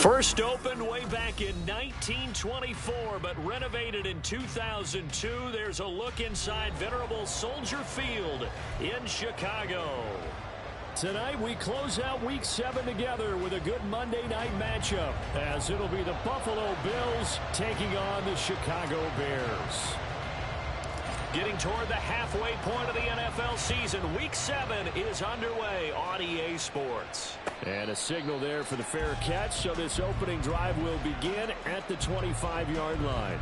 First opened way back in 1924, but renovated in 2002. There's a look inside venerable Soldier Field in Chicago. Tonight we close out Week 7 together with a good Monday night matchup, as it'll be the Buffalo Bills taking on the Chicago Bears. Getting toward the halfway point of the NFL season, Week 7 is underway on EA Sports. And a signal there for the fair catch, so this opening drive will begin at the 25-yard line.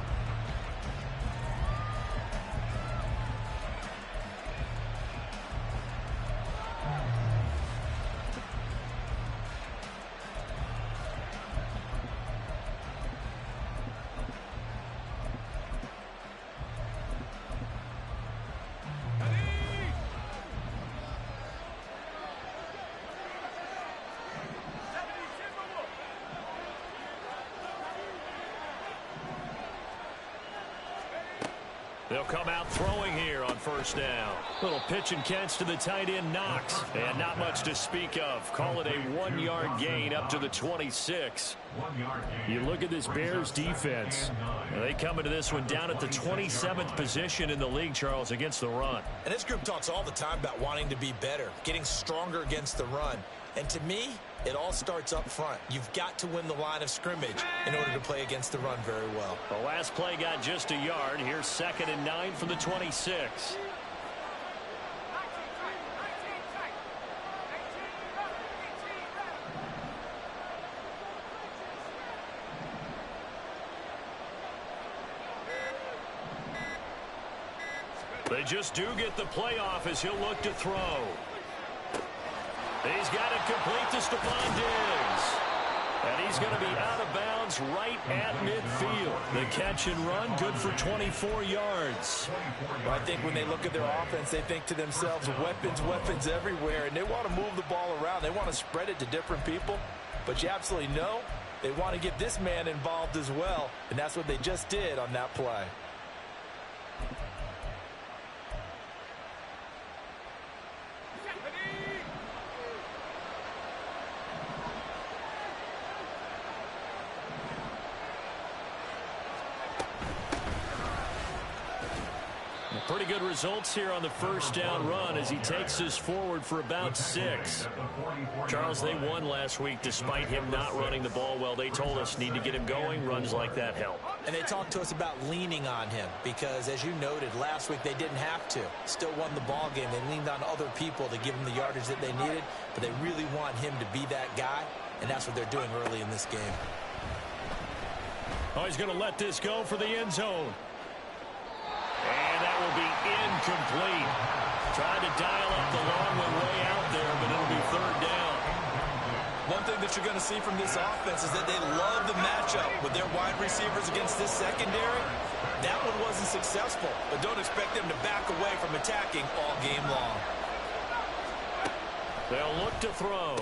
They'll come out throwing here on first down. Little pitch and catch to the tight end, Knox. And not much to speak of. Call it a 1-yard gain up to the 26. You look at this Bears defense. They come into this one down at the 27th position in the league, Charles, against the run. And this group talks all the time about wanting to be better, getting stronger against the run. And to me, it all starts up front. You've got to win the line of scrimmage in order to play against the run very well. The last play got just a yard. Here's 2nd and 9 from the 26. They just do get the playoff as he'll look to throw. He's got it complete to Stephon Diggs. And he's going to be out of bounds right at midfield. The catch and run, good for 24 yards. Well, I think when they look at their offense, they think to themselves, weapons everywhere. And they want to move the ball around. They want to spread it to different people. But you absolutely know they want to get this man involved as well. And that's what they just did on that play. Pretty good results here on the first down run as he takes us forward for about 6. Charles, they won last week despite him not running the ball well. They told us need to get him going. Runs like that help. And they talked to us about leaning on him because, as you noted, last week they didn't have to. Still won the ball game. They leaned on other people to give them the yardage that they needed, but they really want him to be that guy, and that's what they're doing early in this game. Oh, he's going to let this go for the end zone. And that will be incomplete. Tried to dial up the long one way out there, but it'll be 3rd down. One thing that you're going to see from this offense is that they love the matchup with their wide receivers against this secondary. That one wasn't successful, but don't expect them to back away from attacking all game long. They'll look to throw.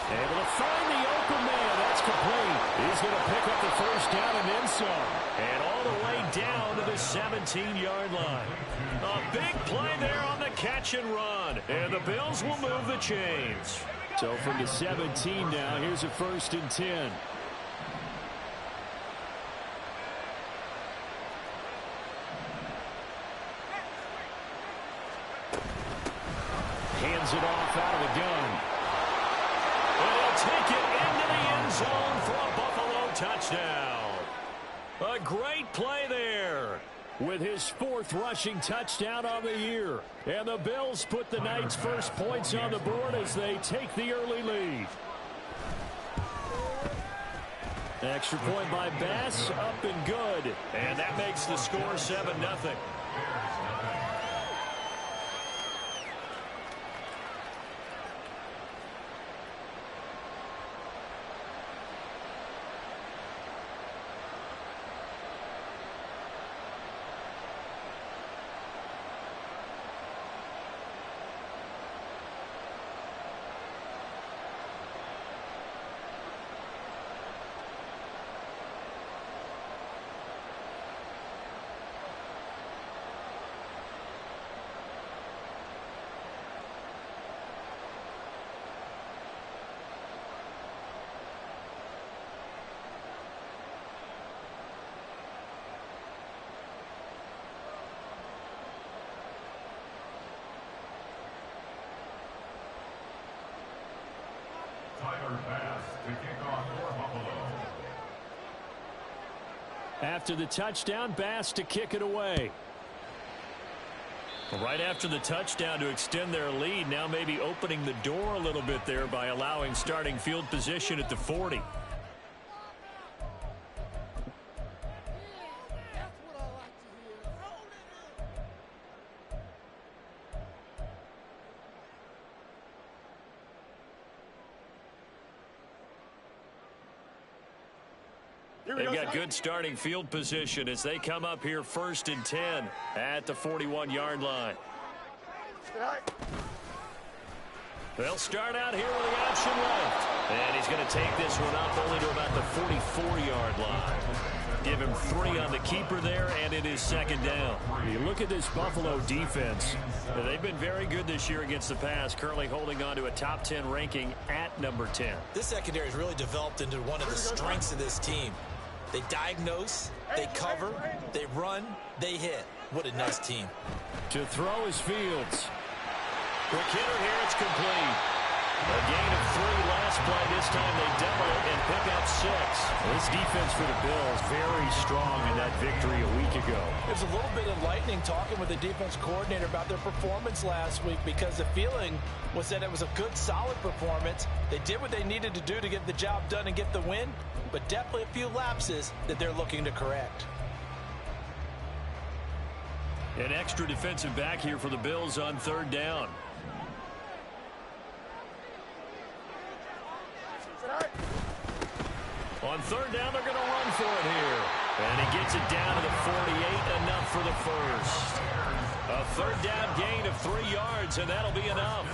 Able to find the open man. That's complete. He's going to pick up the first down and then some. And all the way down to the 17-yard line. A big play there on the catch and run. And the Bills will move the chains. So from the 17 now, here's a 1st and 10. Hands it off out of the gun. And he'll take it into the end zone for a Buffalo touchdown. A great play there with his 4th rushing touchdown on the year. And the Bills put the night's first points on the board as they take the early lead. Extra point by Bass, up and good. And that makes the score 7-0. After the touchdown, Bass to kick it away. Right after the touchdown to extend their lead, now maybe opening the door a little bit there by allowing starting field position at the 40. They've got good starting field position as they come up here 1st and 10 at the 41-yard line. They'll start out here with the option left. And he's going to take this one up only to about the 44-yard line. Give him 3 on the keeper there, and it is 2nd down. You look at this Buffalo defense. They've been very good this year against the pass, currently holding on to a top 10 ranking at number 10. This secondary has really developed into one of the strengths of this team. They diagnose, they cover, they run, they hit. What a nice team. To throw is Fields. Quick hitter here, it's complete. A gain of 3 last play. This time they double it and pick up 6. This defense for the Bills very strong in that victory a week ago. It was a little bit enlightening talking with the defense coordinator about their performance last week, because the feeling was that it was a good, solid performance. They did what they needed to do to get the job done and get the win, but definitely a few lapses that they're looking to correct. An extra defensive back here for the Bills on 3rd down. On 3rd down, they're going to run for it here. And he gets it down to the 48, enough for the first. A 3rd down gain of 3 yards, and that'll be enough.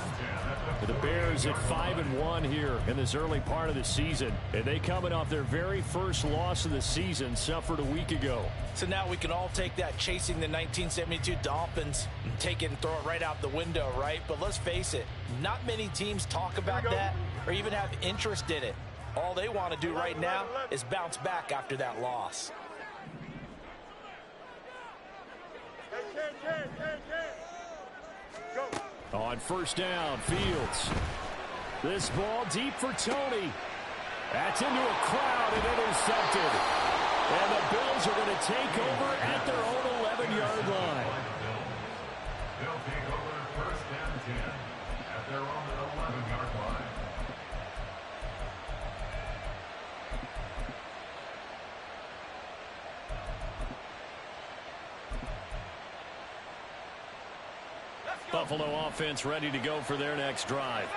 The Bears at 5-1 here in this early part of the season. And they coming off their very first loss of the season, suffered a week ago. So now we can all take that chasing the 1972 Dolphins and take it and throw it right out the window, right? But let's face it, not many teams talk about that or even have interest in it. All they want to do right now is bounce back after that loss. On 1st down, Fields. This ball deep for Tony. That's into a crowd and intercepted. And the Bills are going to take over at their own 11-yard line. They'll take over 1st and 10 at their own 11-yard line. Buffalo offense ready to go for their next drive.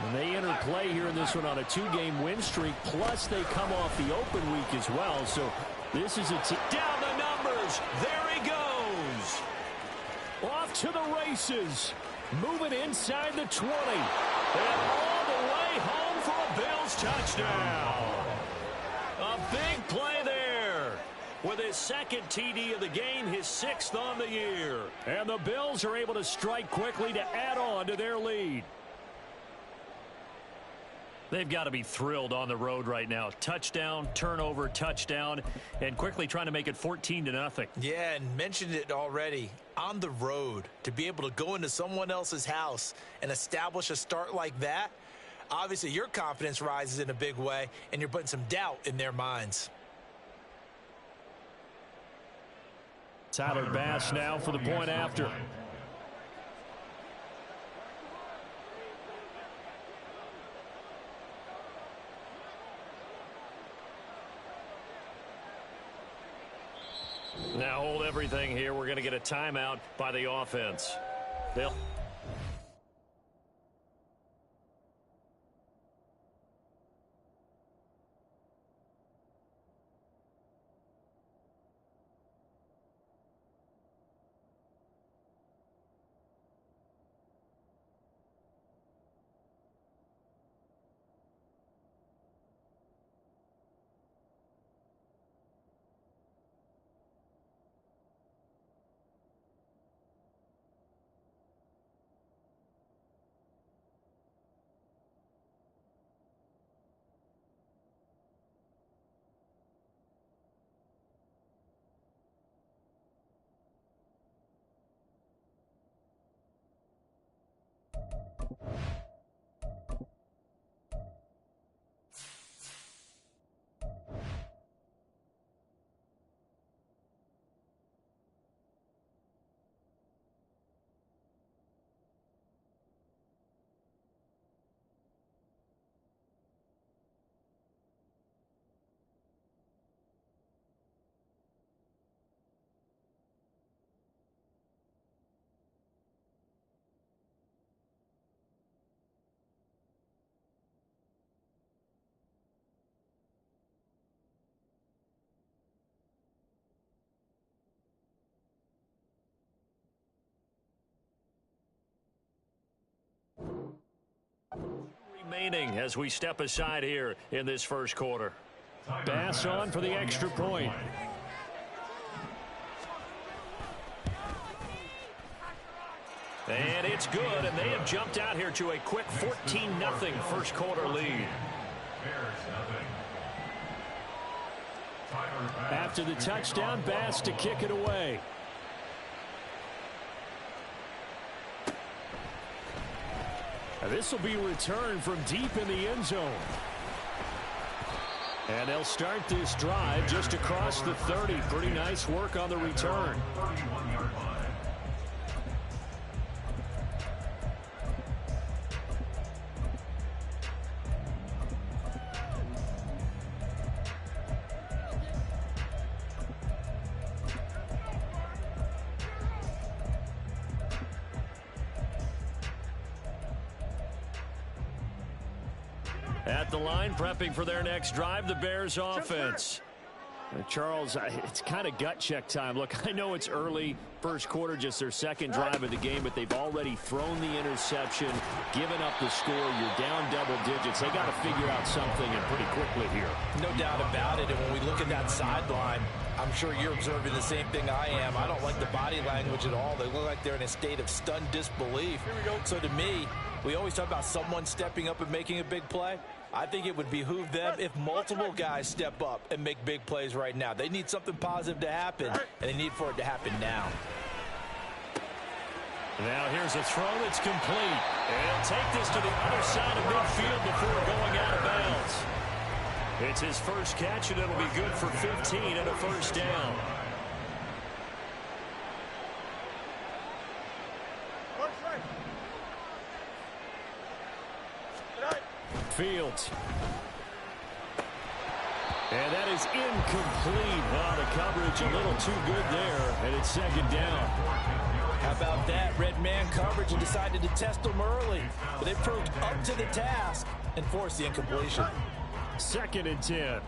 And they enter play here in this one on a 2-game win streak, plus they come off the open week as well. So this is a team. Down the numbers. There he goes. Off to the races. Moving inside the 20. And all the way home for a Bills touchdown. A big play there. With his 2nd TD of the game, his 6th on the year. And the Bills are able to strike quickly to add on to their lead. They've got to be thrilled on the road right now. Touchdown, turnover, touchdown, and quickly trying to make it 14-0. Yeah, and mentioned it already. On the road, to be able to go into someone else's house and establish a start like that, obviously your confidence rises in a big way, and you're putting some doubt in their minds. Tyler Bass now for the point after. Now hold everything here. We're going to get a timeout by the offense. They'll remaining as we step aside here in this first quarter. Bass on for the extra point. And it's good, and they have jumped out here to a quick 14-0 first quarter lead. After the touchdown, Bass to kick it away. This will be returned from deep in the end zone. And they'll start this drive just across the 30. Pretty nice work on the return. At the line, prepping for their next drive, the Bears offense. Charles, it's kind of gut check time. Look, I know it's early, first quarter, just their second drive of the game, but they've already thrown the interception, given up the score. You're down double digits. They got to figure out something, and pretty quickly here. No doubt about it, and when we look at that sideline, I'm sure you're observing the same thing I am. I don't like the body language at all. They look like they're in a state of stunned disbelief. So to me, we always talk about someone stepping up and making a big play. I think it would behoove them if multiple guys step up and make big plays right now. They need something positive to happen, and they need for it to happen now. Now here's a throw that's complete. And he'll take this to the other side of midfield before going out of bounds. It's his first catch, and it'll be good for 15 and a first down. Fields. And that is incomplete. Well, the coverage a little too good there, and it's second down. How about that? Red man coverage and decided to test them early. But they proved up to the task and forced the incompletion. Second and 10.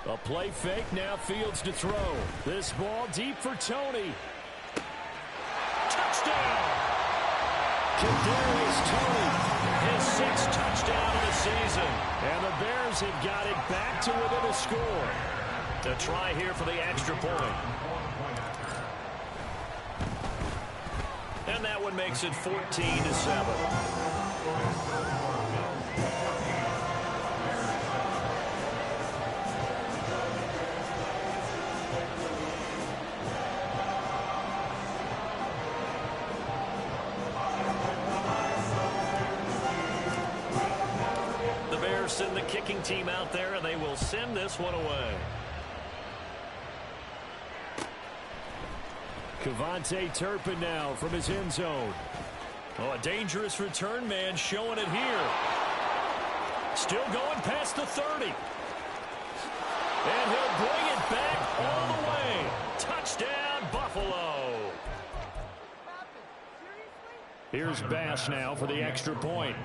A play fake, now Fields to throw. This ball deep for Tony. Touchdown! Kadarius Toney, his 6th touchdown of the season. And the Bears have got it back to within a score. To try here for the extra point. And that one makes it 14-7. Send the kicking team out there, and they will send this one away. Kevontae Turpin now from his end zone. Oh, a dangerous return man showing it here. Still going past the 30. And he'll bring it back all the way. Touchdown, Buffalo. Here's Bass now for the extra point.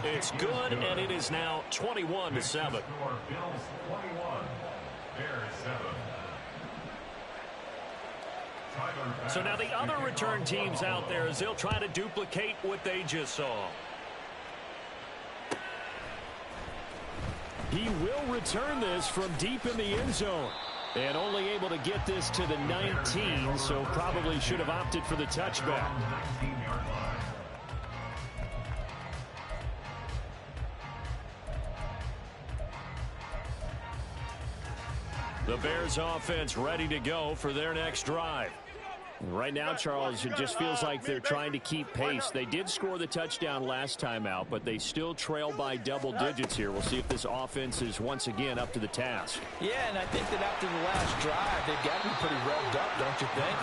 It's good, and it is now 21-7. Bills 21, Bears 7. So now the other return teams out there as they'll try to duplicate what they just saw. He will return this from deep in the end zone. And only able to get this to the 19, so probably should have opted for the touchback. The Bears offense ready to go for their next drive. Right now, Charles, it just feels like they're trying to keep pace. They did score the touchdown last time out, but they still trail by double digits here. We'll see if this offense is once again up to the task. Yeah, and I think that after the last drive, they've got to be pretty revved up, don't you think?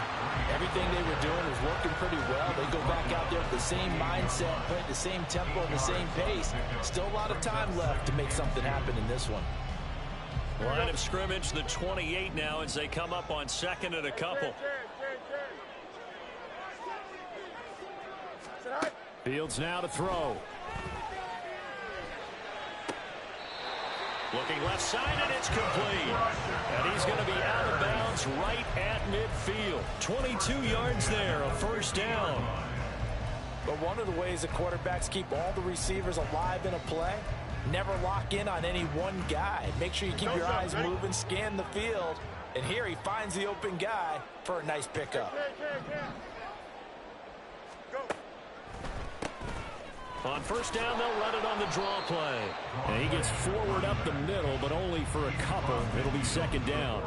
Everything they were doing was working pretty well. They go back out there with the same mindset, play at the same tempo and the same pace. Still a lot of time left to make something happen in this one. Line of scrimmage, the 28 now as they come up on second and a couple. Fields now to throw. Looking left side, and it's complete. And he's going to be out of bounds right at midfield. 22 yards there, a first down. But one of the ways the quarterbacks keep all the receivers alive in a play, never lock in on any one guy. Make sure you keep your eyes moving, scan the field. And here he finds the open guy for a nice pickup. On first down, they'll run it on the draw play. And he gets forward up the middle, but only for a couple. It'll be second down.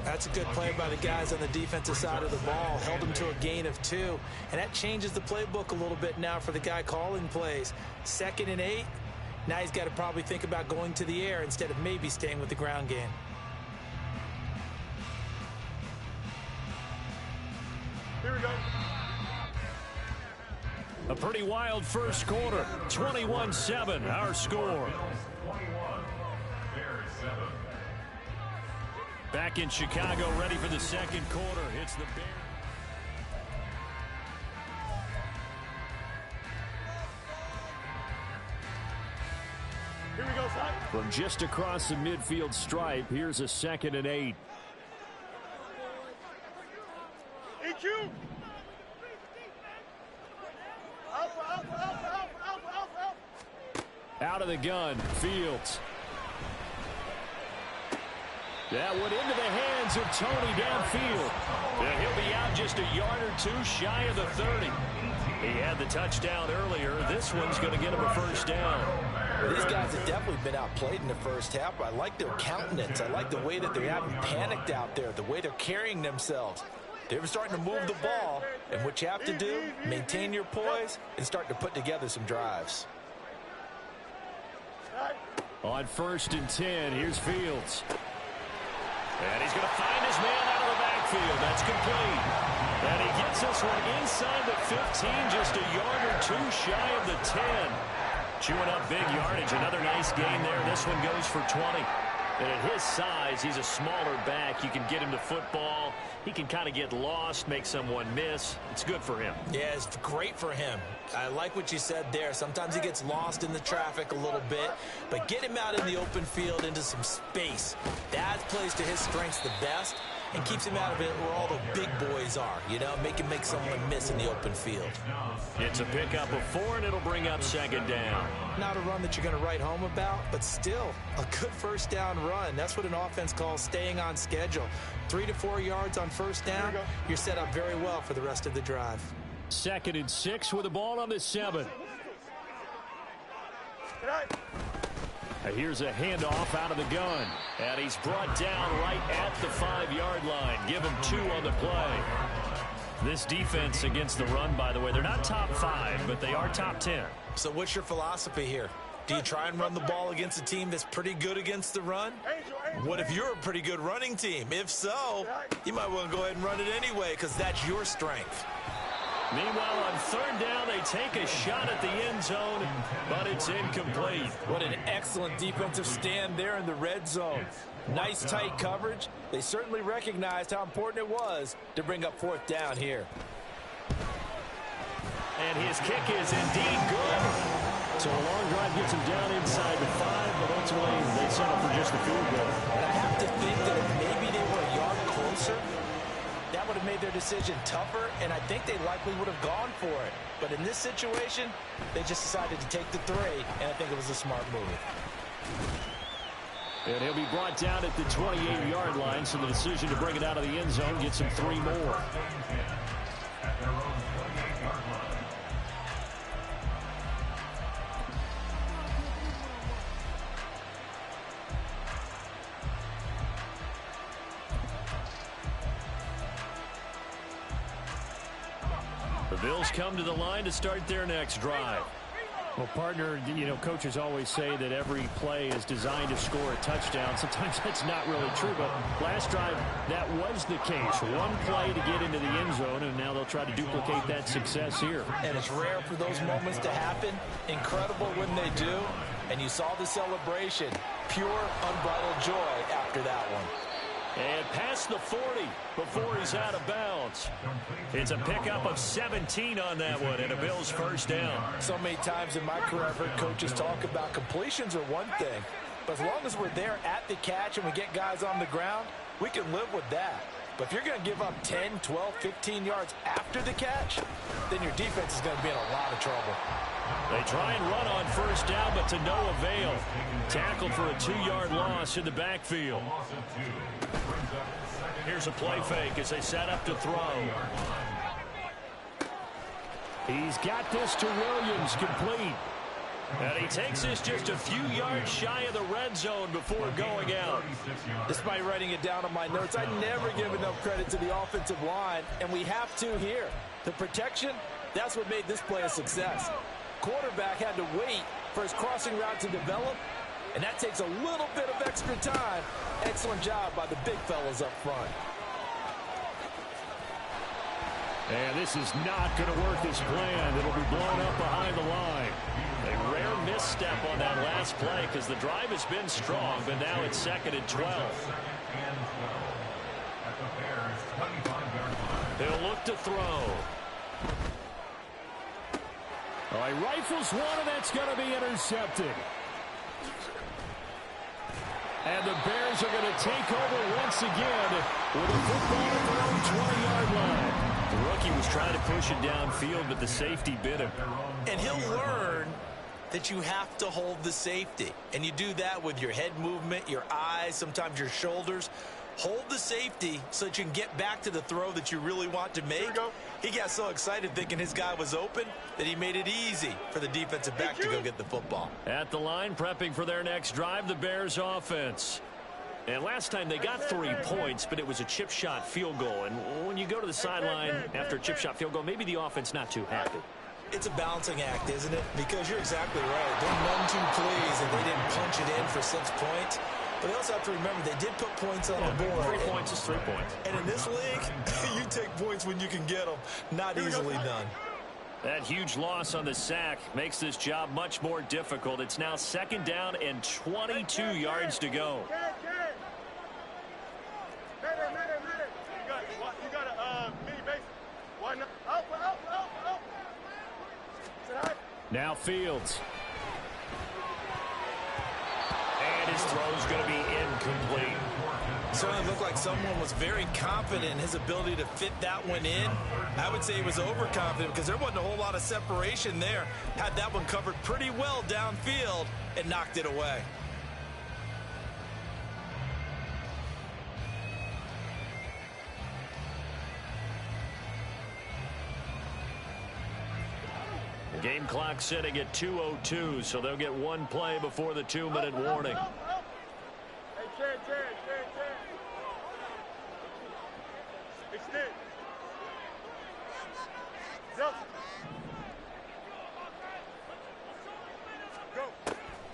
That's a good play by the guys on the defensive side of the ball. Held them to a gain of 2. And that changes the playbook a little bit now for the guy calling plays. 2nd and 8. Now he's got to probably think about going to the air instead of maybe staying with the ground game. Here we go. A pretty wild first quarter. 21-7, our score. 21, Bears 7. Back in Chicago, ready for the second quarter. It's the Bears. Here we go, son. From just across the midfield stripe, here's a 2nd and 8. EQ. Out of the gun, Fields. That went into the hands of Tony downfield. And he'll be out just a yard or 2 shy of the 30. He had the touchdown earlier. This one's going to get him a first down. Well, these guys have definitely been outplayed in the first half. I like their countenance. I like the way that they haven't panicked out there, the way they're carrying themselves. They're starting to move the ball, and what you have to do, maintain your poise and start to put together some drives. On 1st and 10, here's Fields. And he's going to find his man out of the backfield. That's complete. And he gets this one inside the 15, just a yard or 2 shy of the 10. Chewing up big yardage. Another nice gain there. This one goes for 20. And at his size, he's a smaller back. You can get him to football. He can kind of get lost, make someone miss. It's good for him. Yeah, it's great for him. I like what you said there. Sometimes he gets lost in the traffic a little bit, but get him out in the open field into some space. That plays to his strengths the best and keeps him out of it where all the big boys are, you know, make someone miss in the open field. It's a pickup of 4, and it'll bring up second down. Not a run that you're going to write home about, but still a good first down run. That's what an offense calls staying on schedule. 3 to 4 yards on first down, you're set up very well for the rest of the drive. 2nd and 6 with the ball on the 7. Here's a handoff out of the gun. And he's brought down right at the 5-yard line. Give him 2 on the play. This defense against the run, by the way, they're not top 5, but they are top 10. So what's your philosophy here? Do you try and run the ball against a team that's pretty good against the run? What if you're a pretty good running team? If so, you might want to go ahead and run it anyway because that's your strength. Meanwhile, on 3rd down, they take a shot at the end zone, but it's incomplete. What an excellent defensive stand there in the red zone. Nice tight coverage. They certainly recognized how important it was to bring up 4th down here. And his kick is indeed good. So a long drive gets him down inside the 5, but ultimately they settle for just the field goal. And I have to think that if maybe they were a yard closer, that would have made their decision tougher, and I think they likely would have gone for it. But in this situation, they just decided to take the 3, and I think it was a smart move. And he'll be brought down at the 28-yard line, so the decision to bring it out of the end zone gets him 3 more. At their own 28-yard line. The Bills come to the line to start their next drive. Well, partner, you know, coaches always say that every play is designed to score a touchdown. Sometimes that's not really true, but last drive, that was the case. One play to get into the end zone, and now they'll try to duplicate that success here. And it's rare for those moments to happen. Incredible when they do. And you saw the celebration. Pure, unbridled joy after that one. And past the 40 before he's out of bounds. It's a pickup of 17 on that one and a Bills first down. So many times in my career I've heard coaches talk about completions are one thing, But as long as we're there at the catch and we get guys on the ground, we can live with that. But if you're going to give up 10, 12, 15 yards after the catch, then your defense is going to be in a lot of trouble. They try and run on first down, but to no avail. Tackled for a 2-yard loss in the backfield. Here's a play fake as they set up to throw. He's got this to Williams, complete. And he takes this just a few yards shy of the red zone before going out. Despite writing it down on my notes, I never give enough credit to the offensive line, and we have to here. The protection, that's what made this play a success. Quarterback had to wait for his crossing route to develop, and that takes a little bit of extra time. Excellent job by the big fellas up front. And this is not going to work as planned. It'll be blown up behind the line. A rare misstep on that last play because the drive has been strong, but now it's 2nd and 12. He'll look to throw. He rifles one, and that's going to be intercepted. And the Bears are going to take over once again with a football at their own 20-yard line. The rookie was trying to push it downfield, but the safety bit him. And he'll learn that you have to hold the safety. And you do that with your head movement, your eyes, sometimes your shoulders. Hold the safety so that you can get back to the throw that you really want to make. He got so excited thinking his guy was open that he made it easy for the defensive back to go get the football. At the line, prepping for their next drive, the Bears offense. And last time they got 3 points, but it was a chip shot field goal. And when you go to the sideline after a chip shot field goal, maybe the offense not too happy. It's a balancing act, isn't it? Because you're exactly right. They're none too pleased that they didn't punch it in for 6 points. But they also have to remember they did put points on the board. 3 points is 3 points. And in this league, you take points when you can get them. Not easily done. That huge loss on the sack makes this job much more difficult. It's now 2nd down and 22 yards to go. You got a mini base. Why not? Out. Now Fields. And his throw's going to be incomplete. Certainly looked like someone was very confident in his ability to fit that one in. I would say he was overconfident because there wasn't a whole lot of separation there. Had that one covered pretty well downfield and knocked it away. The game clock sitting at 2:02, so they'll get one play before the 2-minute warning. Hey, Jared. Extend. Go.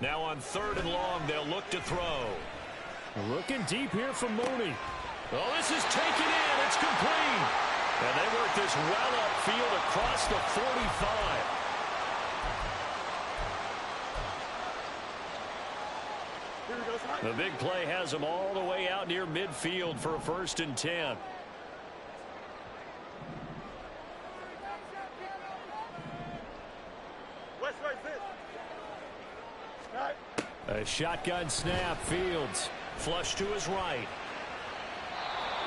Now on 3rd and long, they'll look to throw. Looking deep here from Mooney. Oh, this is taken in. It's complete. And they work this well upfield across the 45. The big play has them all the way out near midfield for a 1st and 10. A shotgun snap. Fields flush to his right.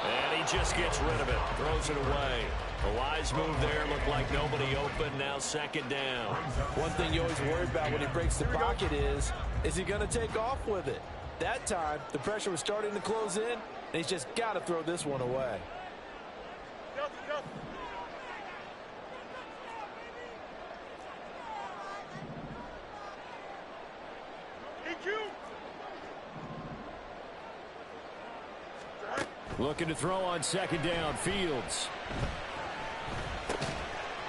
And he just gets rid of it. Throws it away. A wise move there. Looked like nobody open. Now 2nd down. One thing you always worry about when he breaks the pocket is he going to take off with it? That time, the pressure was starting to close in, and he's just got to throw this one away. Looking to throw on 2nd down. Fields.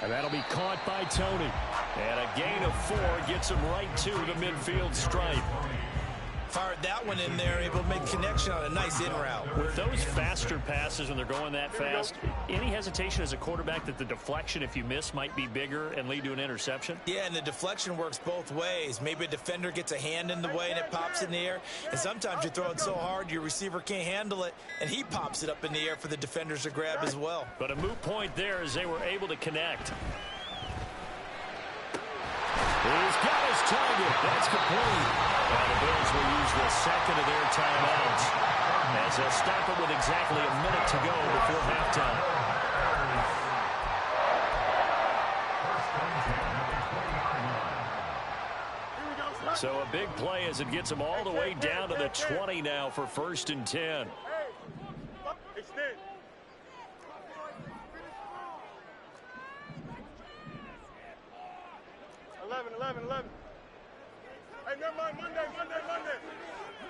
And that'll be caught by Tony. And a gain of 4 gets him right to the midfield stripe. Fired that one in there, able to make connection on a nice in route. With those faster passes when they're going that fast, any hesitation as a quarterback that the deflection, if you miss, might be bigger and lead to an interception? Yeah, and the deflection works both ways. Maybe a defender gets a hand in the way and it pops in the air. And sometimes you throw it so hard your receiver can't handle it, and he pops it up in the air for the defenders to grab as well. But a moot point there as they were able to connect. He's got his target. That's complete. And the Bills will use the second of their timeouts as they'll stop it with exactly a minute to go before halftime. So a big play as it gets them all the way down to the 20 now for 1st and 10. Hey, extend. Eleven. Hey, never mind. Monday.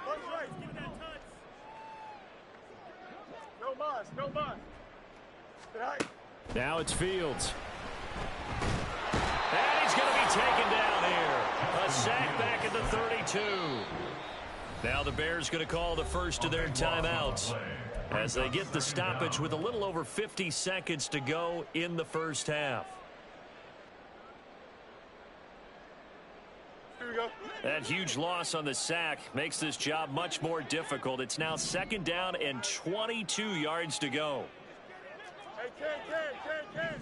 One play. Give me that touch. No mas. Right. Now it's Fields. And he's going to be taken down here. A sack back at the 32. Now the Bears going to call the first of their timeouts as they get the stoppage with a little over 50 seconds to go in the first half. Here we go. That huge loss on the sack makes this job much more difficult. It's now 2nd down and 22 yards to go. Hey, Ken.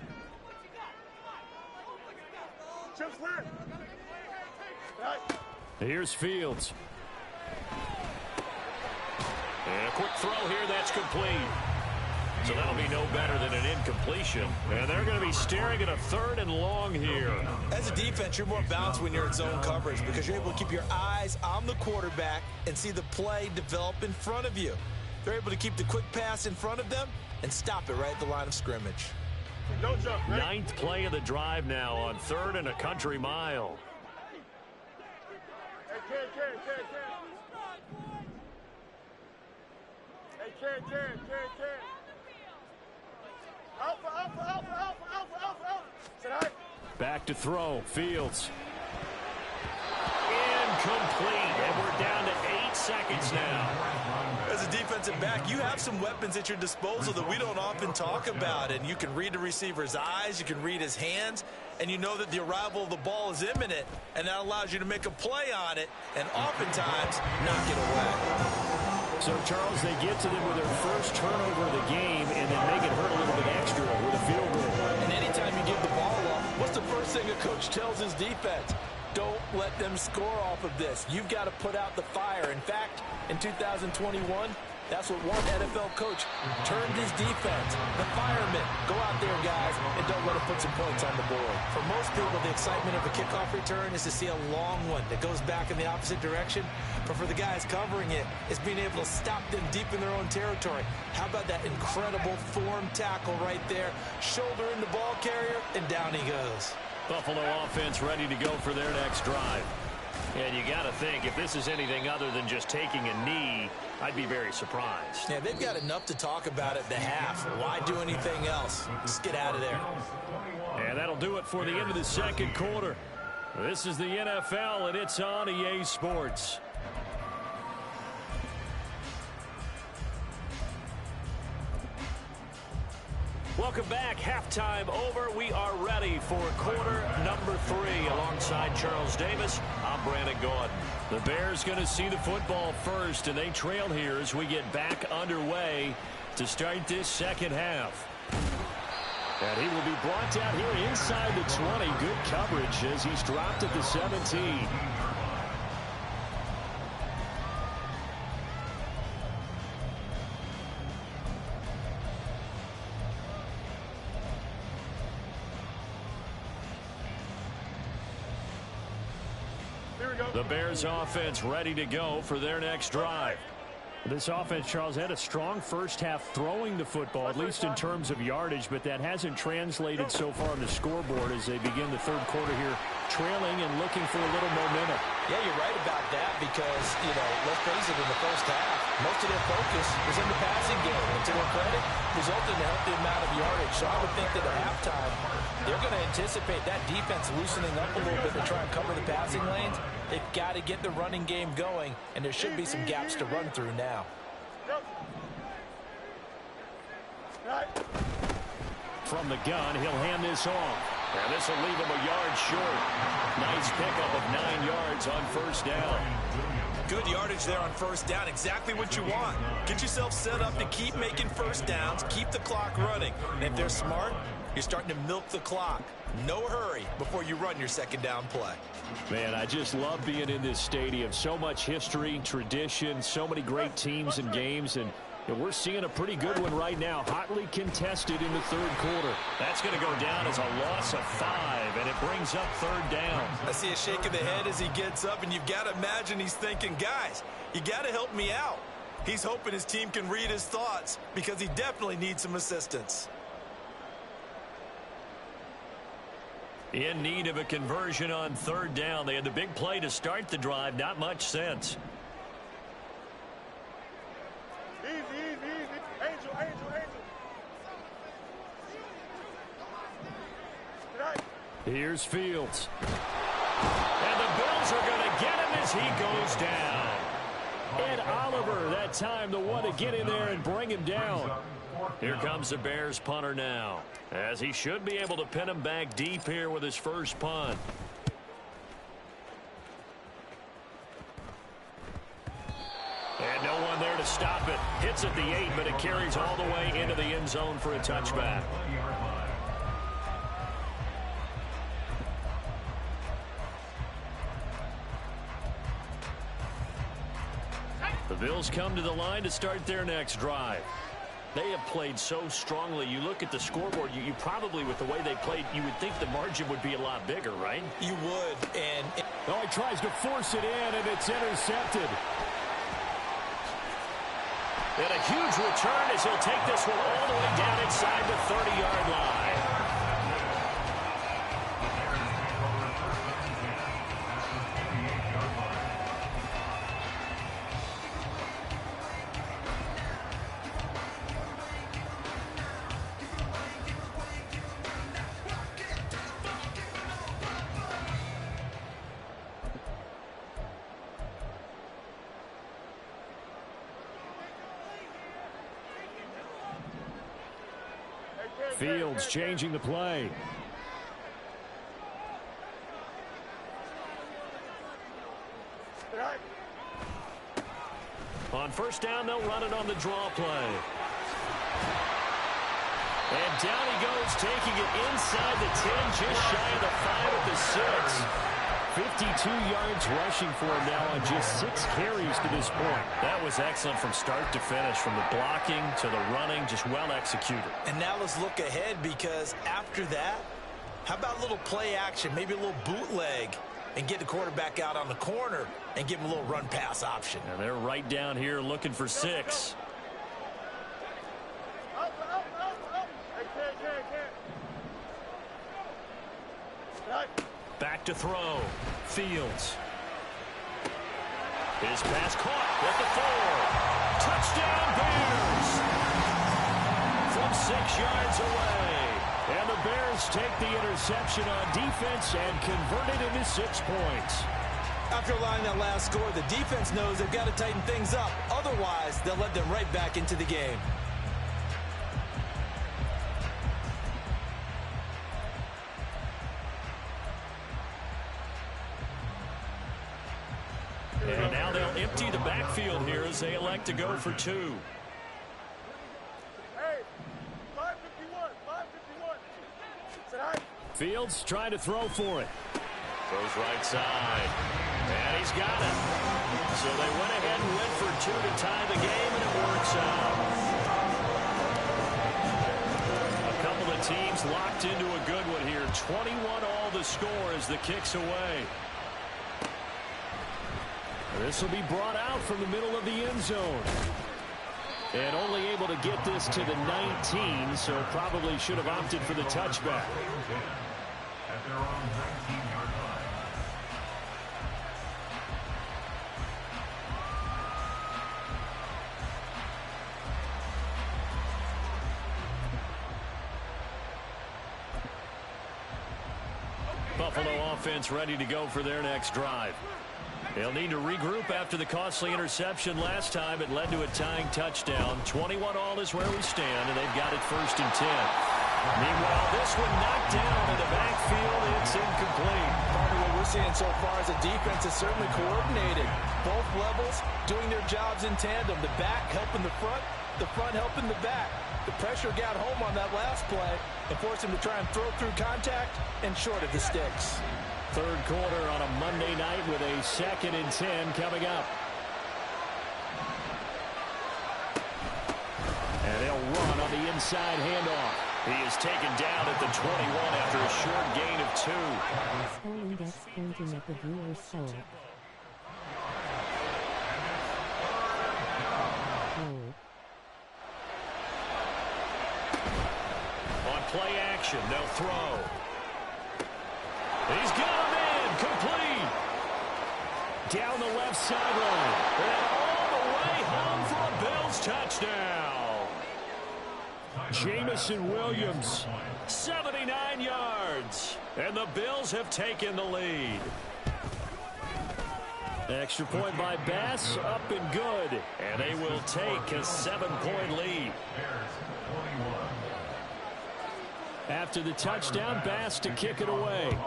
Chips left. Right. Here's Fields. And a quick throw here, that's complete. So that'll be no better than an incompletion. And they're going to be staring at a 3rd and long here. As a defense, you're more balanced when you're in zone coverage because you're able to keep your eyes on the quarterback and see the play develop in front of you. They're able to keep the quick pass in front of them and stop it right at the line of scrimmage. Don't jump, right? 9th play of the drive now on 3rd and a country mile. Hey, Ken. Hey, Ken. Alpha. Sit high. Back to throw. Fields. Incomplete. And we're down to 8 seconds now. As a defensive back, you have some weapons at your disposal that we don't often talk about. And you can read the receiver's eyes, you can read his hands, and you know that the arrival of the ball is imminent. And that allows you to make a play on it and oftentimes knock it away. So, Charles, they get to them with their first turnover of the game and then make it hurt a little bit extra with a field goal. And anytime you give the ball up, what's the first thing a coach tells his defense? Don't let them score off of this. You've got to put out the fire. In fact, in 2021, that's what one NFL coach turned his defense. The firemen. Go out there, guys, and don't let them put some points on the board. For most people, the excitement of a kickoff return is to see a long one that goes back in the opposite direction. But for the guys covering it, it's being able to stop them deep in their own territory. How about that incredible form tackle right there? Shoulder in the ball carrier, and down he goes. Buffalo offense ready to go for their next drive. And you got to think, if this is anything other than just taking a knee, I'd be very surprised. Yeah, they've got enough to talk about at the half. Why do anything else? Just get out of there. And that'll do it for the end of the 2nd quarter. This is the NFL, and it's on EA Sports. Welcome back. Halftime over. We are ready for quarter number 3. Alongside Charles Davis, I'm Brandon Gaudin. The Bears going to see the football first, and they trail here as we get back underway to start this 2nd half. And he will be brought down here inside the 20. Good coverage as he's dropped at the 17. The Bears offense ready to go for their next drive. This offense, Charles, had a strong first half throwing the football, at least in terms of yardage, but that hasn't translated so far on the scoreboard as they begin the 3rd quarter here, trailing and looking for a little momentum. Yeah, you're right about that because, let's face it, in the first half, most of their focus was in the passing game. And to their credit, resulted in a healthy amount of yardage. So I would think that at halftime, they're going to anticipate that defense loosening up a little bit to try and cover the passing lanes. They've got to get the running game going, and there should be some gaps to run through now. From the gun, he'll hand this off. And this will leave him a yard short. Nice pickup of 9 yards on 1st down. Good yardage there on first down. Exactly what you want. Get yourself set up to keep making first downs, keep the clock running. And if they're smart, you're starting to milk the clock. No hurry before you run your second down play. Man, I just love being in this stadium. So much history, tradition, so many great teams and games, and we're seeing a pretty good one right now, hotly contested in the third quarter. That's going to go down as a loss of 5, and it brings up third down. I see a shake of the head as he gets up, and you've got to imagine he's thinking, guys, you got to help me out. He's hoping his team can read his thoughts because he definitely needs some assistance. In need of a conversion on third down. They had the big play to start the drive. Not much sense. Easy, easy, easy. Angel, angel, angel. Tonight. Here's Fields. And the Bills are going to get him as he goes down. Ed Oliver, that time the one to get in there and bring him down. Here comes the Bears punter now, as he should be able to pin him back deep here with his first punt. And no one there to stop it. Hits at the 8, but it carries all the way into the end zone for a touchback. The Bills come to the line to start their next drive. They have played so strongly. You look at the scoreboard, you probably, with the way they played, you would think the margin would be a lot bigger, right? You would. And oh, he tries to force it in, and it's intercepted. And a huge return as he'll take this one all the way down inside the 30-yard line. Fields changing the play. On first down, they'll run it on the draw play. And down he goes, taking it inside the 10, just shy of the 5 at the 6. 52 yards rushing for him now on just 6 carries to this point. That was excellent from start to finish, from the blocking to the running, just well executed. And now let's look ahead, because after that, how about a little play action, maybe a little bootleg, and get the quarterback out on the corner and give him a little run pass option. And they're right down here looking for 6. Back to throw. Fields. His pass caught at the 4. Touchdown Bears! From 6 yards away. And the Bears take the interception on defense and convert it into 6 points. After allowing that last score, the defense knows they've got to tighten things up. Otherwise, they'll let them right back into the game. And now they'll empty the backfield here as they elect to go for 2. Hey, 551, 551. Fields trying to throw for it. Throws right side. And he's got it. So they went ahead and went for 2 to tie the game, and it works out. A couple of teams locked into a good one here. 21 all the score as the kick's away. This will be brought out from the middle of the end zone. And only able to get this to the 19, so probably should have opted for the touchback. At their own 19-yard line. Buffalo offense ready to go for their next drive. They'll need to regroup after the costly interception last time. It led to a tying touchdown. 21 all is where we stand, and they've got it 1st and 10. Meanwhile, this one knocked down in the backfield. It's incomplete. Partner will we're seeing so far is a defense is certainly coordinated. Both levels doing their jobs in tandem. The back helping the front helping the back. The pressure got home on that last play and forced him to try and throw through contact and short of the sticks. Third quarter on a Monday night with a 2nd and 10 coming up. And they'll run on the inside handoff. He is taken down at the 21 after a short gain of 2. Soul Index pointing at the viewer's soul. On play action, they'll throw. He's got him in, complete. Down the left sideline. And all the way home for a Bills touchdown. Jameson Williams, 79 yards. And the Bills have taken the lead. Extra point by Bass, up and good. And they will take a 7-point lead. After the touchdown, Bass to kick it away.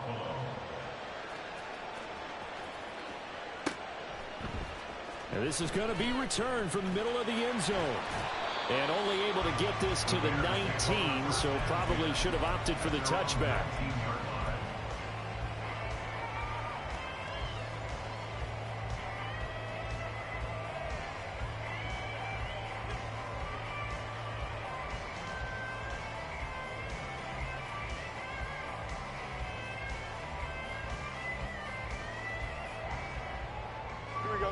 And this is going to be returned from the middle of the end zone. And only able to get this to the 19, so probably should have opted for the touchback.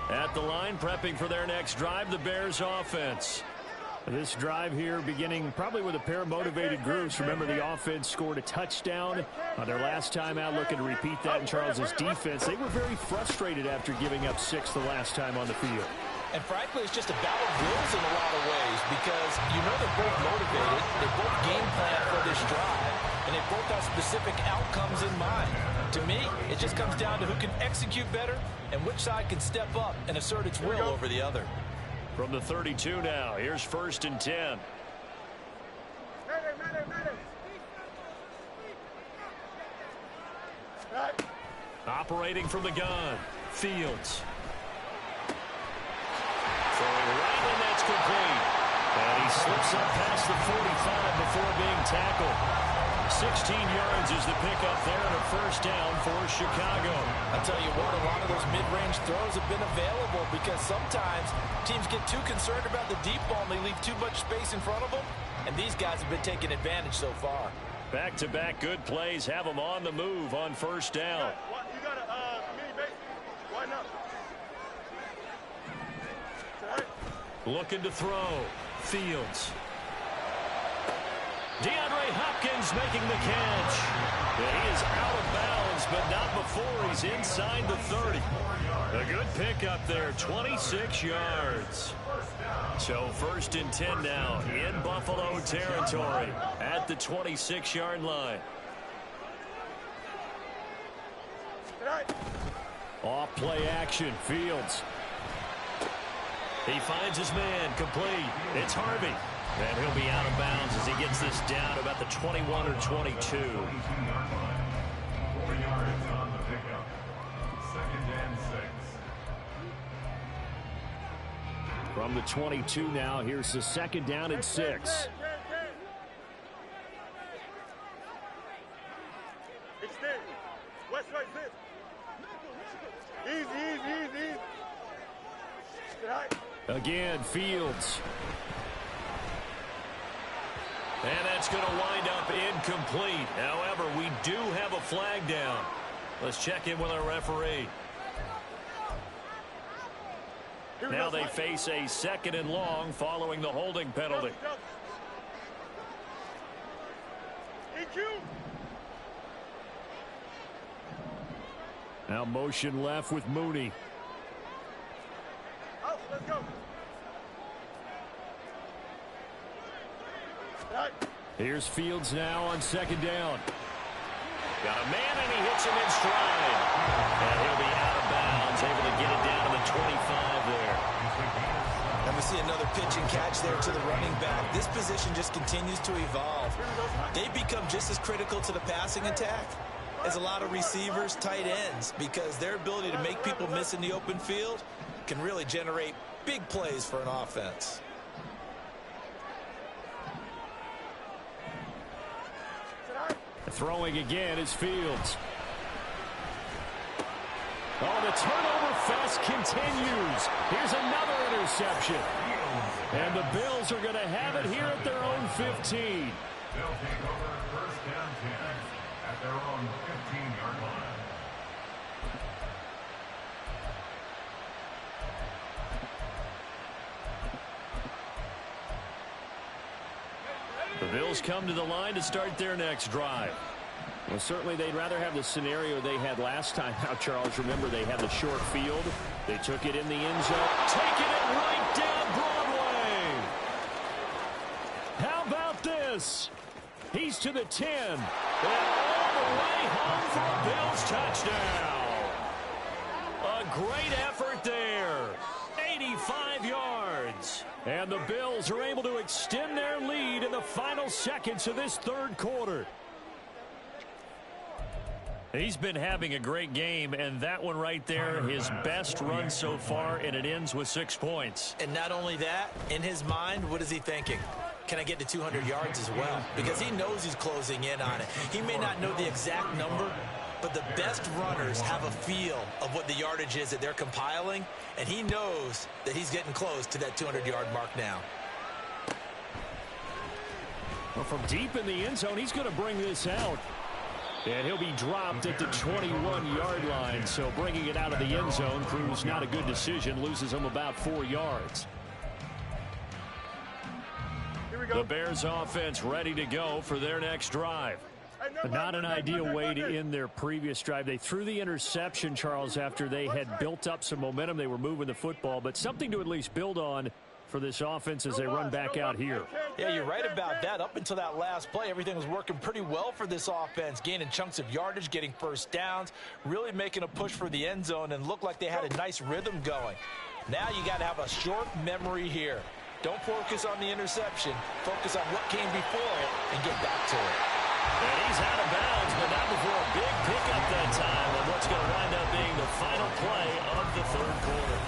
At the line, prepping for their next drive, the Bears offense. This drive here beginning probably with a pair of motivated groups. Remember, the offense scored a touchdown on their last time out, looking to repeat that in Charles's defense. They were very frustrated after giving up 6 the last time on the field. And frankly, it's just a battle of wills in a lot of ways because you know they're both motivated, they both game plan for this drive, and they both have specific outcomes in mind. To me, it just comes down to who can execute better and which side can step up and assert its will over the other. From the 32 now, here's 1st and 10. Operating from the gun, Fields. Throwing right, and that's complete. And he slips up past the 45 before being tackled. 16 yards is the pickup there and a 1st down for Chicago. I'll tell you what, a lot of those mid-range throws have been available because sometimes teams get too concerned about the deep ball and they leave too much space in front of them, and these guys have been taking advantage so far. Back-to-back good plays have them on the move on 1st down. You got a mini base. Why not? Looking to throw. Fields. DeAndre Hopkins making the catch. And he is out of bounds, but not before he's inside the 30. A good pickup there, 26 yards. So 1st and 10 now in Buffalo territory at the 26-yard line. Off play action, Fields. He finds his man, complete. It's Harvey. And he'll be out of bounds as he gets this down about the 21 or 22. 4 yards on the pickup. 2nd and 6. From the 22 now, here's the 2nd down and 6. Extend. West right there. Easy. Again, Fields. And that's going to wind up incomplete. However, we do have a flag down. Let's check in with our referee. Now they face a 2nd and long following the holding penalty. Now motion left with Mooney. Let's go. Here's Fields now on 2nd down. Got a man, and he hits him in stride. And he'll be out of bounds, able to get it down to the 25 there. And we see another pitch and catch there to the running back. This position just continues to evolve. They become just as critical to the passing attack is a lot of receivers, tight ends, because their ability to make people miss in the open field can really generate big plays for an offense. Throwing again is Fields. Oh, the turnover fest continues. Here's another interception. And the Bills are going to have it here at their own 15. They'll take over first down 10 at their own 15-yard line. The Bills come to the line to start their next drive. Well, certainly they'd rather have the scenario they had last time out, Charles. Remember, they had the short field. They took it in the end zone, taking it right down Broadway. How about this? He's to the 10. And all the way home for a Bills touchdown. A great effort there. 85 yards. And the Bills are able to extend their lead in the final seconds of this third quarter. He's been having a great game, and that one right there, his best run so far, and it ends with 6 points. And not only that, in his mind, what is he thinking? Can I get to 200 yards as well? Because he knows he's closing in on it. He may not know the exact number, but the best runners have a feel of what the yardage is that they're compiling, and he knows that he's getting close to that 200-yard mark now. Well, from deep in the end zone, he's going to bring this out. And he'll be dropped at the 21-yard line. So bringing it out of the end zone proves not a good decision. Loses him about 4 yards. The Bears offense ready to go for their next drive. But not an ideal way to end their previous drive. They threw the interception, Charles, after they had built up some momentum. They were moving the football, but something to at least build on for this offense as they run back out here. Yeah, you're right about that. Up until that last play, everything was working pretty well for this offense, gaining chunks of yardage, getting first downs, really making a push for the end zone, and looked like they had a nice rhythm going. Now you got to have a short memory here. Don't focus on the interception. Focus on what came before it and get back to it. And he's out of bounds, but not before a big pickup that time on what's going to wind up being the final play of the third quarter.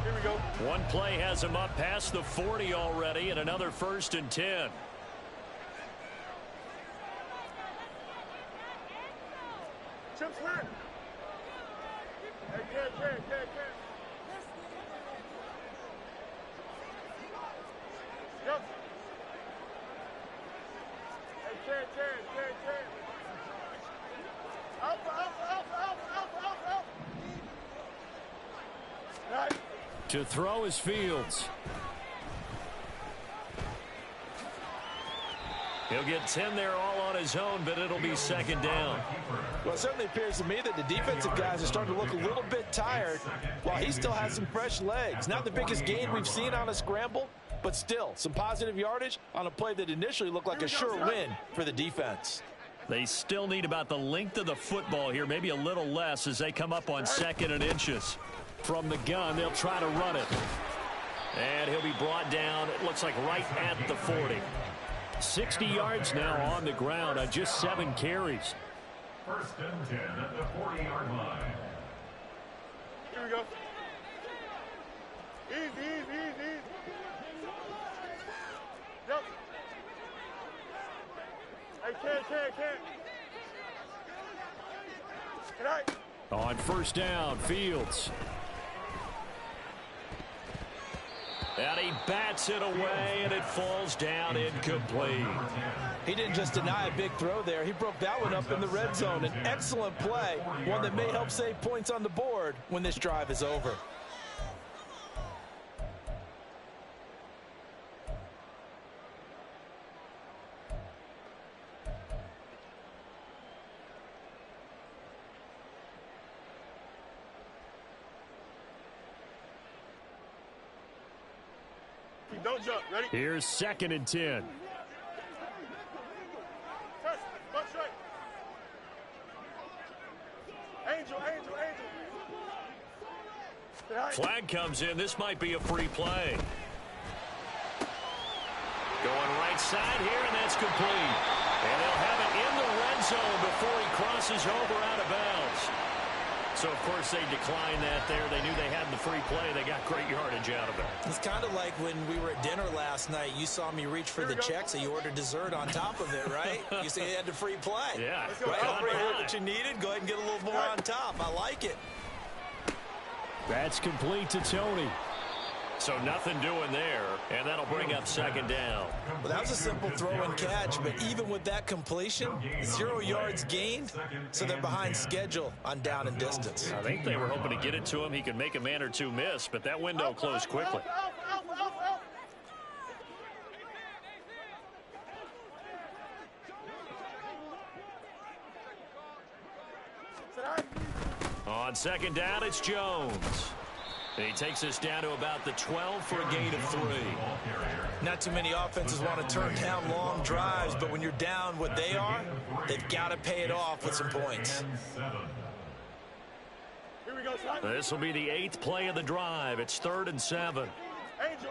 Here we go. One play has him up past the 40 already, and another 1st and 10. Chip Slant. Hey, Ken. Yep. Hey, Ken. Out. Right. To throw is Fields. He'll get 10 there all on his own, but it'll be 2nd down. Well, it certainly appears to me that the defensive guys are starting to look a little bit tired while he still has some fresh legs. Not the biggest gain we've seen on a scramble, but still some positive yardage on a play that initially looked like a sure win for the defense. They still need about the length of the football here, maybe a little less as they come up on 2nd and inches. From the gun, they'll try to run it. And he'll be brought down, it looks like right at the 40. 60 yards now on the ground on just 7 carries. 1st and 10 at the 40-yard line. Here we go. Easy. Yep. Hey, Ken. Good night. On 1st down, Fields. And he bats it away, and it falls down incomplete. He didn't just deny a big throw there. He broke that one up in the red zone. An excellent play, one that may help save points on the board when this drive is over. Don't jump. Ready? Here's 2nd and 10. Touch. Butt straight. Angel. Flag comes in. This might be a free play. Going right side here, and that's complete. And they'll have it in the red zone before he crosses over out of bounds. So, of course, they declined that there. They knew they had the free play. They got great yardage out of it. It's kind of like when we were at dinner last night. You saw me reach for the check, so you ordered dessert on top of it, right? You said you had the free play. Yeah. Right over here that you needed. Go ahead and get a little more on top. I like it. That's complete to Tony. So nothing doing there, and that'll bring up second down. Well, that was a simple throw and catch, but even with that completion, 0 yards gained, so they're behind schedule on down and distance. I think they were hoping to get it to him. He could make a man or two miss, but that window closed quickly. On second down, it's Jones. And he takes us down to about the 12 for a gain of 3. Not too many offenses want to turn down long drives, but when you're down what they are, they've got to pay it off with some points. Here we go, son. This will be the 8th play of the drive. It's 3rd and 7. Angel.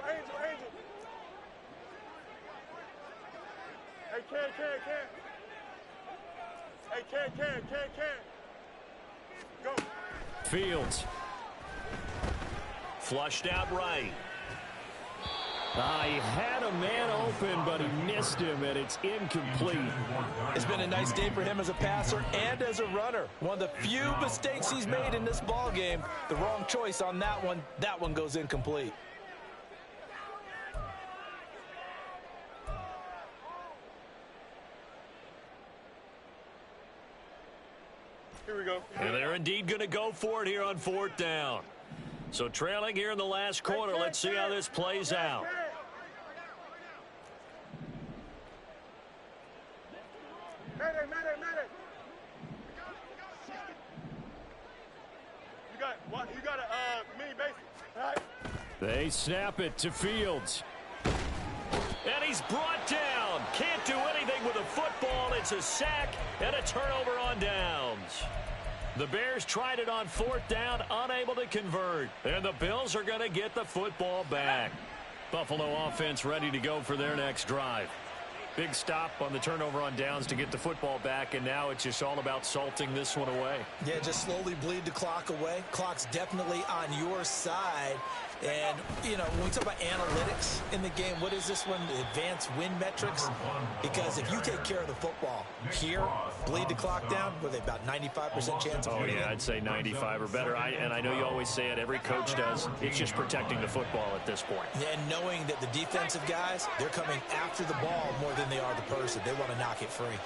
Hey, Ken. Go. Fields. Flushed out right. He had a man open, but he missed him, and it's incomplete. It's been a nice day for him as a passer and as a runner. One of the few mistakes he's made in this ball game. The wrong choice on that one. That one goes incomplete. Here we go. And they're indeed going to go for it here on 4th down. So trailing here in the last quarter. Let's see how this plays out. You got a mini base. All right. They snap it to Fields. And he's brought down. Can't do anything with a football. It's a sack and a turnover on downs. The Bears tried it on 4th down, unable to convert. And the Bills are going to get the football back. Buffalo offense ready to go for their next drive. Big stop on the turnover on downs to get the football back, and now it's just all about salting this one away. Yeah, just slowly bleed the clock away. Clock's definitely on your side. And, you know, when we talk about analytics in the game, what is this one? The advanced win metrics? Because if you take care of the football here, bleed the clock down, with about 95% chance of winning. Oh, yeah, I'd say 95 or better. And I know you always say it, every coach does. It's just protecting the football at this point. And knowing that the defensive guys, they're coming after the ball more than they are the person. They want to knock it free.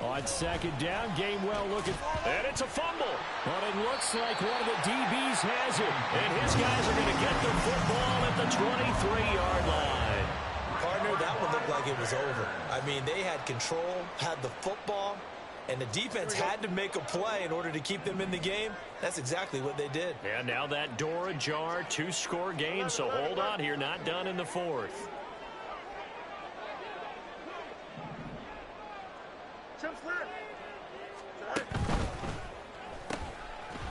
On second down, Gainwell looking, and it's a fumble. But it looks like one of the DBs has it, and his guys are going to get the football at the 23-yard line. Partner, that one looked like it was over. I mean, they had control, had the football, and the defense had to make a play in order to keep them in the game. That's exactly what they did. And now that door ajar, 2-score game, so hold on here, not done in the 4th.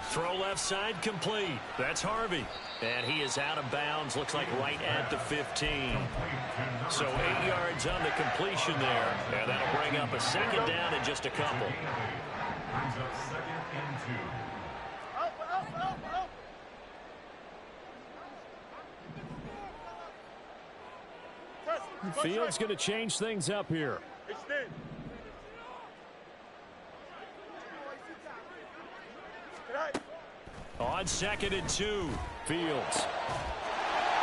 Throw left side complete. That's Harvey. And he is out of bounds. Looks like right at the 15. So 8 yards on the completion there. And that'll bring up a second down in just a couple. Brings up 2nd and 2. Fields going to change things up here. Extend. On 2nd and 2, Fields.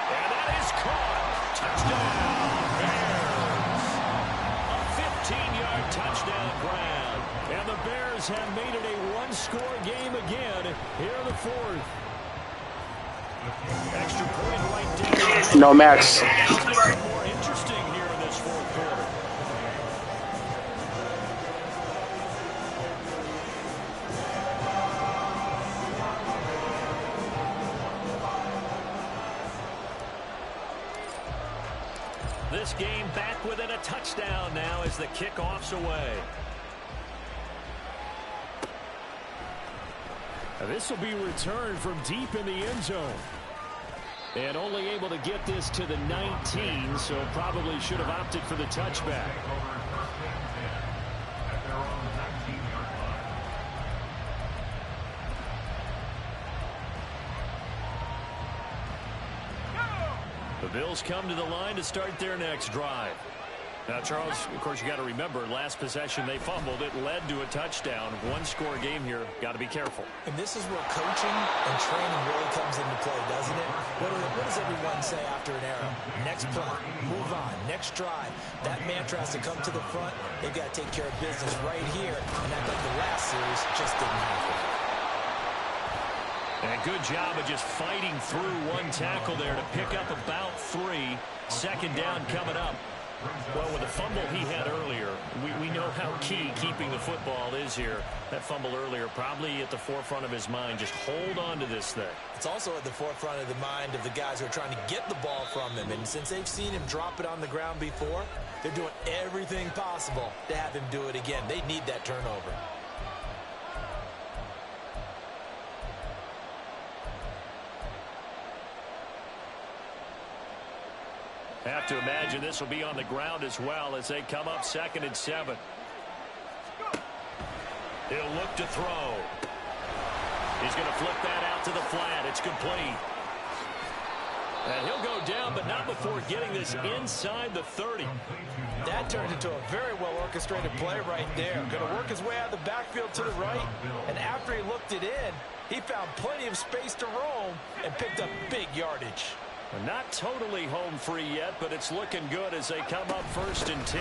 And that is caught. Touchdown, Bears. A 15-yard touchdown grab. And the Bears have made it a 1-score game again here in the 4th. Extra point right down. No, Max. More interesting here in this 4th quarter. This game back within a touchdown now as the kickoff's away. This will be returned from deep in the end zone. And only able to get this to the 19, so probably should have opted for the touchback. The Bills come to the line to start their next drive. Now, Charles, of course, you got to remember, last possession they fumbled. It led to a touchdown. One-score game here. Got to be careful. And this is where coaching and training really comes into play, doesn't it? What does everyone say after an error? Next play, move on, next drive. That mantra has to come to the front. They've got to take care of business right here. And that, like the last series, just didn't happen. And a good job of just fighting through one tackle there to pick up about 3. Second down coming up. Well, with the fumble he had earlier, we know how key keeping the football is here. That fumble earlier probably at the forefront of his mind. Just hold on to this thing. It's also at the forefront of the mind of the guys who are trying to get the ball from him. And since they've seen him drop it on the ground before, they're doing everything possible to have him do it again. They need that turnover. Have to imagine this will be on the ground as well as they come up 2nd and 7. He'll look to throw. He's going to flip that out to the flat. It's complete. And he'll go down, but not before getting this inside the 30. That turned into a very well-orchestrated play right there. Going to work his way out of the backfield to the right. And after he looked it in, he found plenty of space to roam and picked up big yardage. Not totally home free yet, but it's looking good as they come up 1st and 10.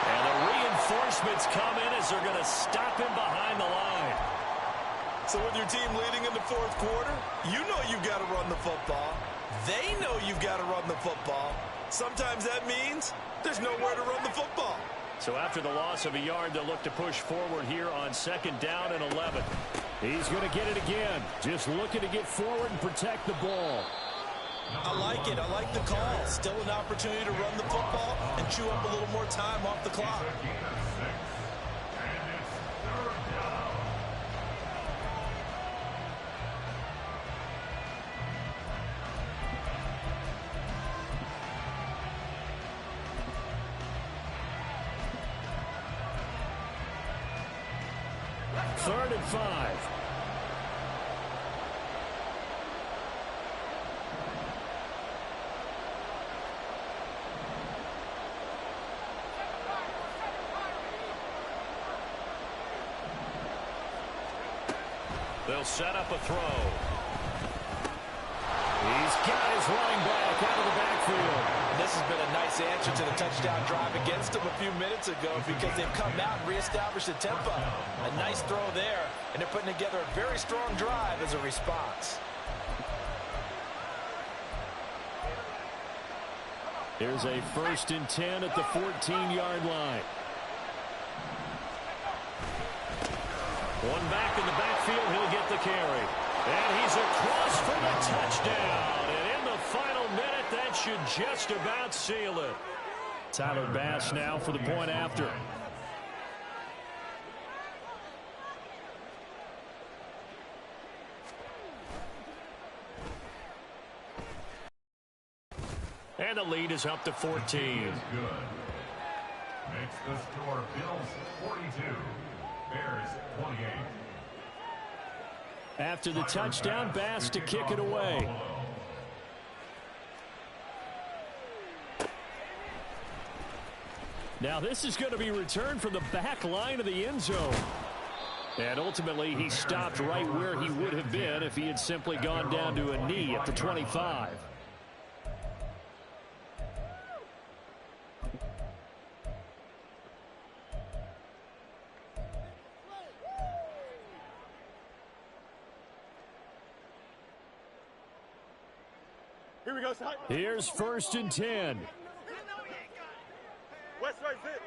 And the reinforcements come in as they're going to stop him behind the line. So with your team leading in the 4th quarter, you know you've got to run the football. They know you've got to run the football. Sometimes that means there's nowhere to run the football. So after the loss of a yard, they'll look to push forward here on 2nd down and 11. He's going to get it again. Just looking to get forward and protect the ball. I like it. I like the call. Still an opportunity to run the football and chew up a little more time off the clock. Third and 5. They'll set up a throw. He's got his running back out of the backfield. This has been a nice answer to the touchdown drive against them a few minutes ago because they've come out and reestablished the tempo. A nice throw there, and they're putting together a very strong drive as a response. Here's a 1st and 10 at the 14-yard line. One back in the backfield, he'll get the carry. And he's across for the touchdown. And in the final minute, that should just about seal it. Tyler Bass now for the point after. And the lead is up to 14. Good. Makes the score Bills 42, Bears 28. After the touchdown, Bass to kick it away. Now this is going to be returned from the back line of the end zone. And ultimately he stopped right where he would have been if he had simply gone down to a knee at the 25. Here we go, side. Here's 1st and 10. West right zip.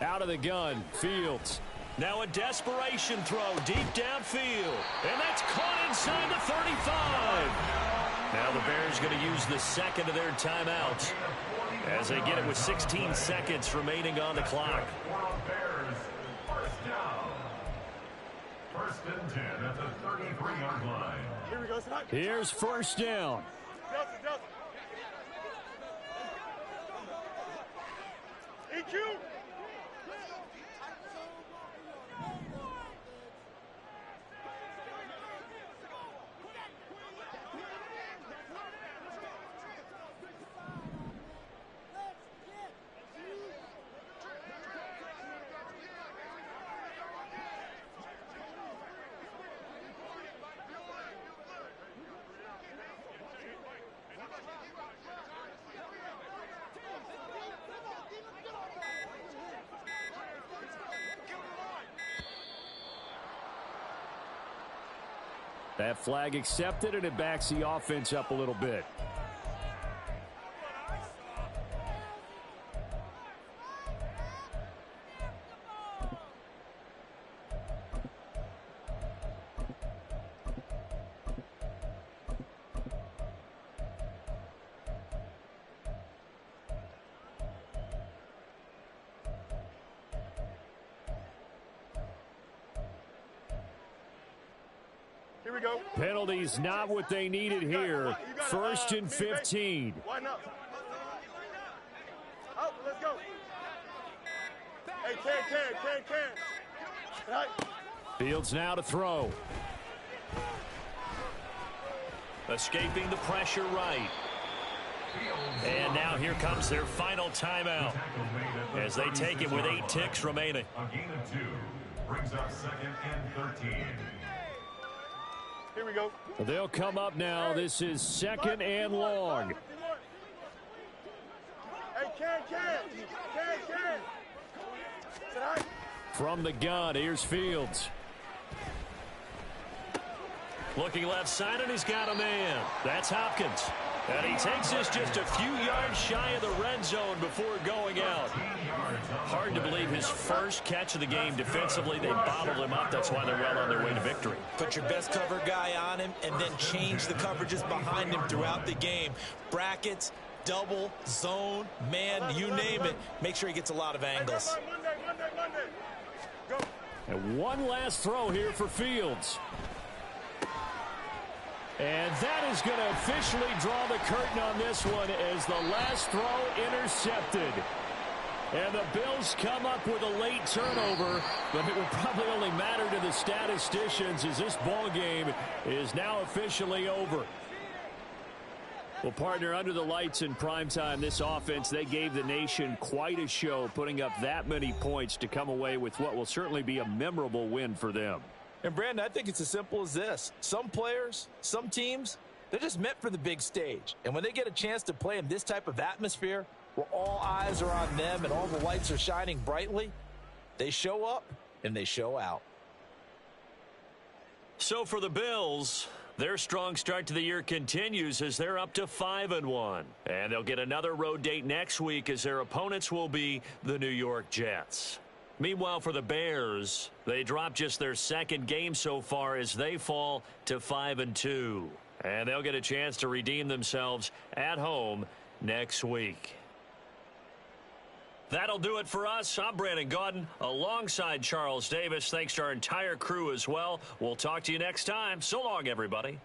Out of the gun, Fields. Now a desperation throw deep downfield. And that's caught inside the 35. Now the Bears going to use the second of their timeouts as they get it with 16 seconds remaining on the clock. Bears, first down. First and 10 at the 33-yard line. Here we go. Here's first down. Delta. EQ. That flag accepted, and it backs the offense up a little bit. Here we go. Penalties not what they needed here. First and 15. Why not? Out, let's go. Hey, can. Right. Fields now to throw. Escaping the pressure right. And now here comes their final timeout as they take it with 8 ticks remaining. A gain of 2 brings up second and 13. Here we go. They'll come up now. This is second and long. Hey, can. Tonight. From the gun, here's Fields. Looking left side, and he's got a man. That's Hopkins. And he takes this just a few yards shy of the red zone before going out. Hard to believe his first catch of the game defensively. They bottled him up. That's why they're well on their way to victory. Put your best cover guy on him and then change the coverages behind him throughout the game. Brackets, double, zone, man, you name it. Make sure he gets a lot of angles. Monday. Go. And one last throw here for Fields. And that is going to officially draw the curtain on this one as the last throw intercepted. And the Bills come up with a late turnover, but it will probably only matter to the statisticians as this ball game is now officially over. Well, partner, under the lights in primetime, this offense, they gave the nation quite a show, putting up that many points to come away with what will certainly be a memorable win for them. And, Brandon, I think it's as simple as this. Some players, some teams, they're just meant for the big stage. And when they get a chance to play in this type of atmosphere where all eyes are on them and all the lights are shining brightly, they show up and they show out. So for the Bills, their strong start to the year continues as they're up to 5-1. And they'll get another road date next week as their opponents will be the New York Jets. Meanwhile, for the Bears, they dropped just their second game so far as they fall to 5-2. And they'll get a chance to redeem themselves at home next week. That'll do it for us. I'm Brandon Gaudin alongside Charles Davis. Thanks to our entire crew as well. We'll talk to you next time. So long, everybody.